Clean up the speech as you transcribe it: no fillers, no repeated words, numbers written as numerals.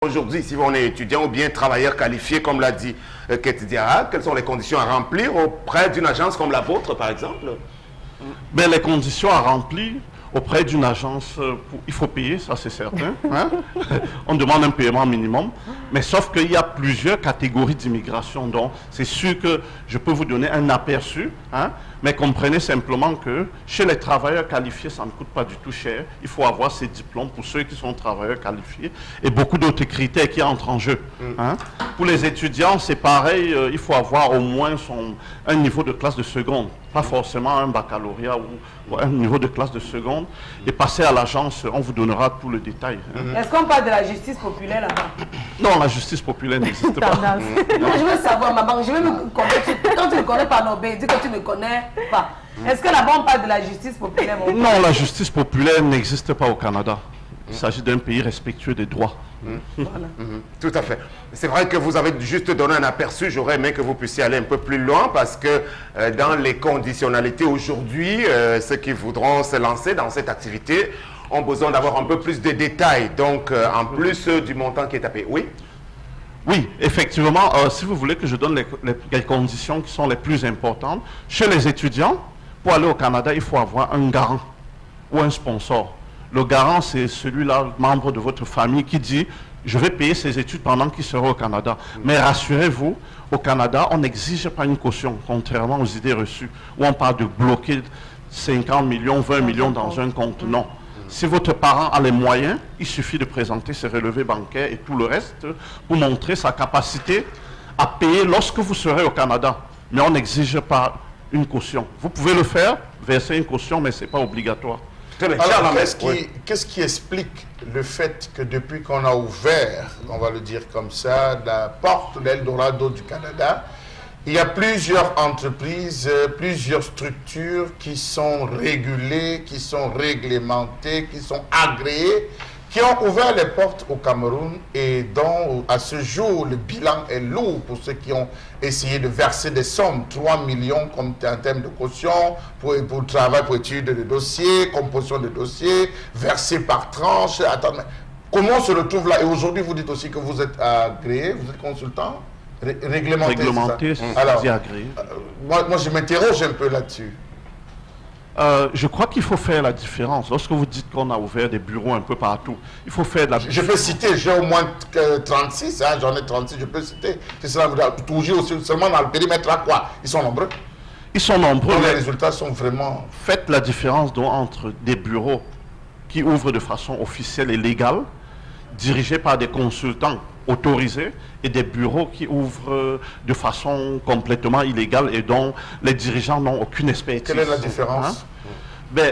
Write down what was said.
Aujourd'hui, si on est étudiant ou bien travailleur qualifié, comme l'a dit Ketidiara, quelles sont les conditions à remplir auprès d'une agence comme la vôtre, par exemple? Ben, les conditions à remplir auprès d'une agence, il faut payer, ça c'est certain. Hein? On demande un paiement minimum, mais sauf qu'il y a plusieurs catégories d'immigration. Donc, c'est sûr que je peux vous donner un aperçu, hein? Mais comprenez simplement que chez les travailleurs qualifiés, ça ne coûte pas du tout cher. Il faut avoir ces diplômes pour ceux qui sont travailleurs qualifiés et beaucoup d'autres critères qui entrent en jeu. Hein? Pour les étudiants, c'est pareil, il faut avoir au moins un niveau de classe de seconde, pas forcément un baccalauréat ou un niveau de classe de seconde. Et passer à l'agence, on vous donnera tout le détail. Hein? Est-ce qu'on parle de la justice populaire là-bas? Non, la justice populaire n'existe pas. Moi, je veux savoir, maman, je veux me connaître. Quand tu ne connais pas Nobé, dis que tu ne connais pas. Est-ce que là-bas on parle de la justice populaire? Non, la justice populaire n'existe pas au Canada. Il s'agit d'un pays respectueux des droits. Voilà. Tout à fait. C'est vrai que vous avez juste donné un aperçu. J'aurais aimé que vous puissiez aller un peu plus loin parce que dans les conditionnalités aujourd'hui, ceux qui voudront se lancer dans cette activité ont besoin d'avoir un peu plus de détails. Donc, en plus du montant qui est à payer. Oui? Oui, effectivement, si vous voulez que je donne les conditions qui sont les plus importantes, chez les étudiants, pour aller au Canada, il faut avoir un garant ou un sponsor. Le garant, c'est celui-là, membre de votre famille, qui dit « je vais payer ses études pendant qu'il sera au Canada ». Mais rassurez-vous, au Canada, on n'exige pas une caution, contrairement aux idées reçues, où on parle de bloquer 50 millions, 20 millions dans un compte. Non. Si votre parent a les moyens, il suffit de présenter ses relevés bancaires et tout le reste pour montrer sa capacité à payer lorsque vous serez au Canada. Mais on n'exige pas une caution. Vous pouvez le faire, verser une caution, mais ce n'est pas obligatoire. Alors, qu'est-ce qui explique le fait que depuis qu'on a ouvert, on va le dire comme ça, la porte d'Eldorado du Canada, il y a plusieurs entreprises, plusieurs structures qui sont régulées, qui sont réglementées, qui sont agréées, qui ont ouvert les portes au Cameroun et dont, à ce jour, le bilan est lourd pour ceux qui ont essayé de verser des sommes, 3 millions comme en termes de caution, pour travail, pour étude de dossiers, composition de dossiers, versé par tranche. Attends, comment on se retrouve là? Et aujourd'hui, vous dites aussi que vous êtes agréé, vous êtes consultant, réglementé, c'est agréé. Moi, je m'interroge un peu là-dessus. Je crois qu'il faut faire la différence. Lorsque vous dites qu'on a ouvert des bureaux un peu partout, il faut faire de la différence. Je peux citer, j'ai au moins 36, hein, j'en ai 36, je peux citer. C'est cela, toujours aussi, seulement dans le périmètre à quoi? Ils sont nombreux. Ils sont nombreux. Donc les résultats sont vraiment... Faites la différence donc, entre des bureaux qui ouvrent de façon officielle et légale, dirigés par des consultants autorisés, et des bureaux qui ouvrent de façon complètement illégale et dont les dirigeants n'ont aucune expertise. Quelle est la différence? Hein?